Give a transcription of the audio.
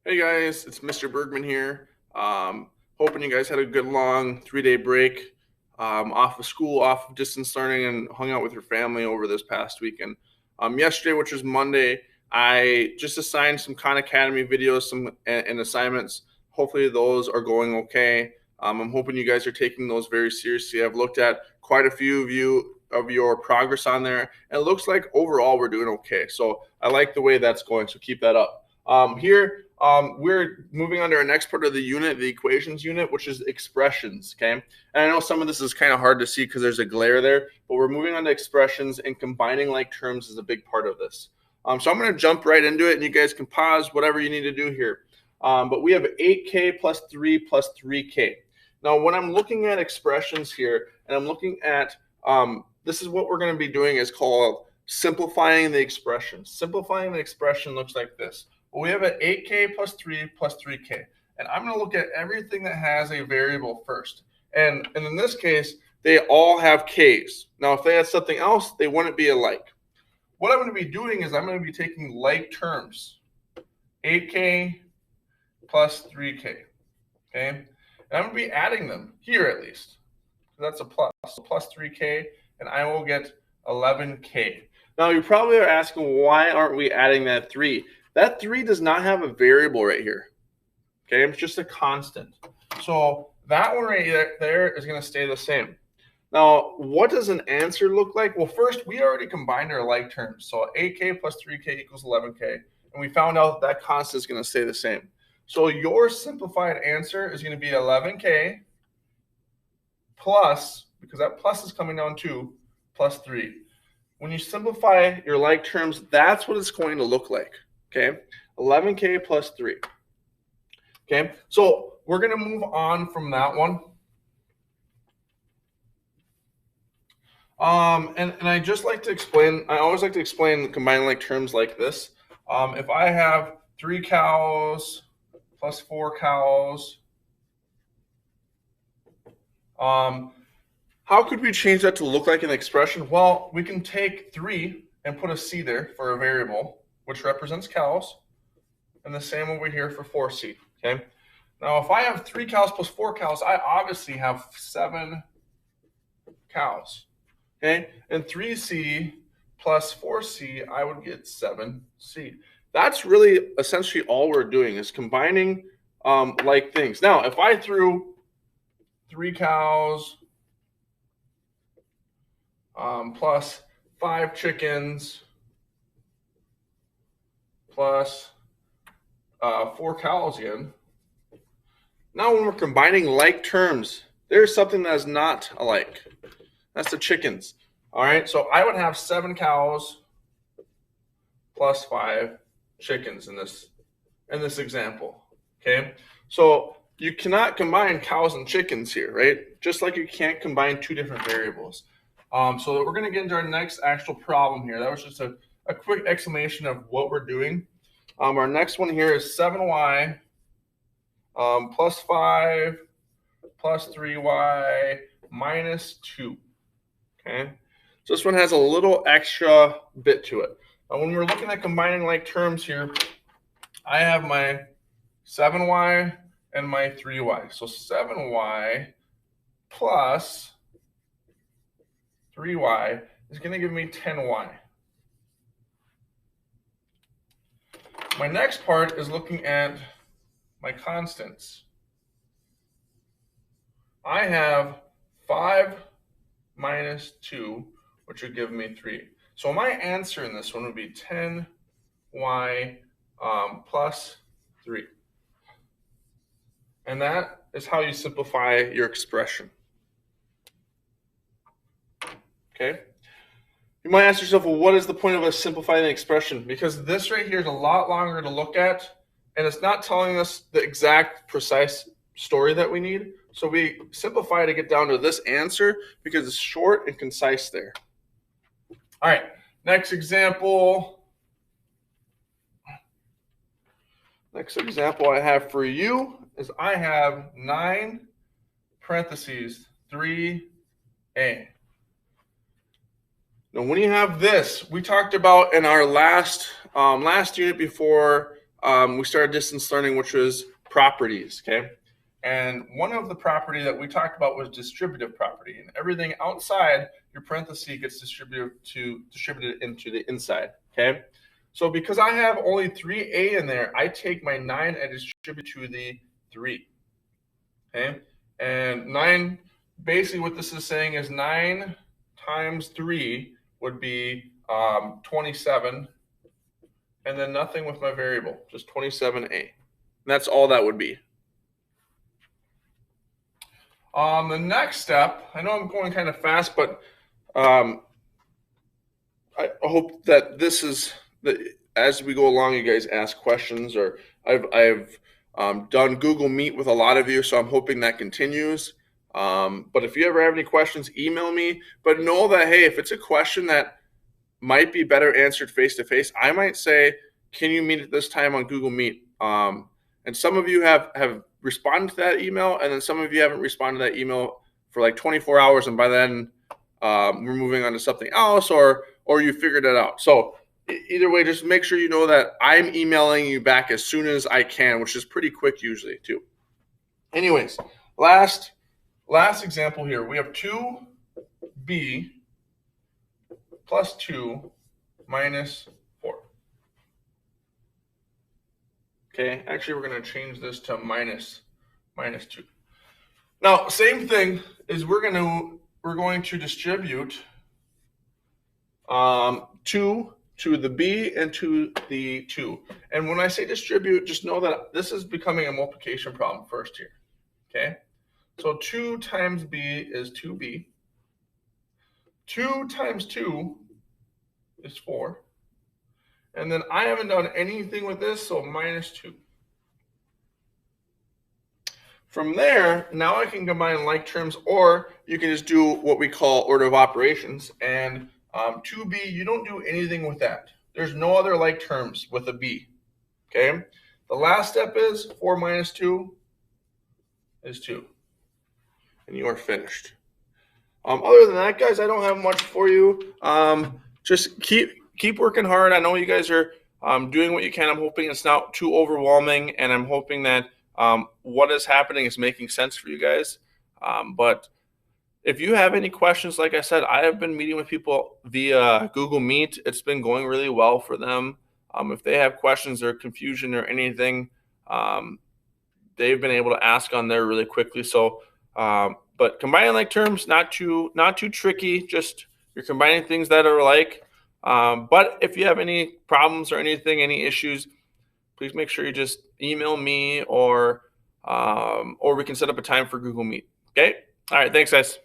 Hey guys, it's Mr. Bergman here. Hoping you guys had a good long 3-day break off of school, off of distance learning, and hung out with your family over this past weekend. Yesterday, which was Monday, I just assigned some Khan Academy videos, and assignments. Hopefully, those are going okay. I'm hoping you guys are taking those very seriously. I've looked at quite a few of your progress on there, and it looks like overall we're doing okay. So I like the way that's going. So keep that up. Here we're moving on to our next part of the unit, the equations unit, which is expressions, okay? And I know some of this is kind of hard to see because there's a glare there, but we're moving on to expressions, and combining like terms is a big part of this. So I'm going to jump right into it, and you guys can pause whatever you need to do here. But we have 8k plus 3 plus 3k. Now, when I'm looking at expressions here, and I'm looking at, this is what we're going to be doing is called simplifying the expression. Simplifying the expression looks like this. Well, we have an 8k plus 3 plus 3k. And I'm going to look at everything that has a variable first. And in this case, they all have k's. Now, if they had something else, they wouldn't be alike. What I'm going to be doing is I'm going to be taking like terms. 8k plus 3k. Okay? And I'm going to be adding them here at least. That's a plus. So plus 3k, and I will get 11k. Now, you probably are asking, why aren't we adding that 3? That 3 does not have a variable right here. Okay, it's just a constant. So that one right there is going to stay the same. Now, what does an answer look like? Well, first, we already combined our like terms. So 8k plus 3k equals 11k. And we found out that constant is going to stay the same. So your simplified answer is going to be 11k plus, because that plus is coming down too, plus 3. When you simplify your like terms, that's what it's going to look like. Okay, 11k plus 3. Okay, so we're going to move on from that one. And I just like to explain, I always like to explain combining like terms like this. If I have 3 cows plus 4 cows, how could we change that to look like an expression? Well, we can take 3 and put a c there for a variable, which represents cows, and the same over here for 4c, okay? Now, if I have 3 cows plus 4 cows, I obviously have 7 cows, okay? And 3c plus 4c, I would get 7c. That's really essentially all we're doing is combining like things. Now, if I threw 3 cows plus 5 chickens plus 4 cows again. Now when we're combining like terms, there's something that is not alike. That's the chickens. All right, so I would have 7 cows plus 5 chickens in this example. Okay, so you cannot combine cows and chickens here, right? Just like you can't combine 2 different variables. So we're going to get into our next actual problem here. That was just a quick explanation of what we're doing. Our next one here is 7y plus 5 plus 3y minus 2. Okay, so this one has a little extra bit to it. Now, when we're looking at combining like terms here, I have my 7y and my 3y. So 7y plus 3y is going to give me 10y. My next part is looking at my constants. I have 5 minus 2, which would give me 3. So my answer in this one would be 10y plus 3. And that is how you simplify your expression. Okay? You might ask yourself, well, what is the point of us simplifying the expression? Because this right here is a lot longer to look at, and it's not telling us the exact precise story that we need. So we simplify to get down to this answer because it's short and concise there. All right, next example. Next example I have for you is I have 9 parentheses 3a. Now, when you have this, we talked about in our last unit before we started distance learning, which was properties, okay? And one of the property that we talked about was distributive property, and everything outside your parenthesis gets distributed into the inside, okay? So because I have only 3a in there, I take my 9 and distribute to the 3, okay? And 9, basically what this is saying is 9 times 3 would be 27, and then nothing with my variable, just 27a. And that's all that would be. The next step, I know I'm going kind of fast, but I hope that this is that as we go along, you guys ask questions, or I've done Google Meet with a lot of you, so I'm hoping that continues. But if you ever have any questions, email me. But know that, hey, if it's a question that might be better answered face-to-face, I might say, can you meet at this time on Google Meet? And some of you have responded to that email, and then some of you haven't responded to that email for like 24 hours, and by then we're moving on to something else, or you figured it out. So either way, just make sure you know that I'm emailing you back as soon as I can, which is pretty quick usually too. Anyways, last example here. We have 2b plus 2 minus 4. Okay, actually we're going to change this to minus 2. Now, same thing is we're going to distribute 2 to the b and to the 2. And when I say distribute, just know that this is becoming a multiplication problem first here. Okay, so 2 times b is 2b. 2 times 2 is 4. And then I haven't done anything with this, so minus 2. From there, now I can combine like terms, or you can just do what we call order of operations. And 2b, you don't do anything with that. There's no other like terms with a b. Okay? The last step is 4 minus 2 is 2. And you are finished. Other than that, guys, I don't have much for you. Just keep working hard. I know you guys are doing what you can. I'm hoping it's not too overwhelming, and I'm hoping that what is happening is making sense for you guys. But if you have any questions, like I said, I have been meeting with people via Google Meet. It's been going really well for them. If they have questions or confusion or anything, they've been able to ask on there really quickly. So, but combining like terms, not too tricky. Just you're combining things that are like. But if you have any problems or anything, any issues, please make sure you just email me, or we can set up a time for Google Meet. Okay. All right. Thanks, guys.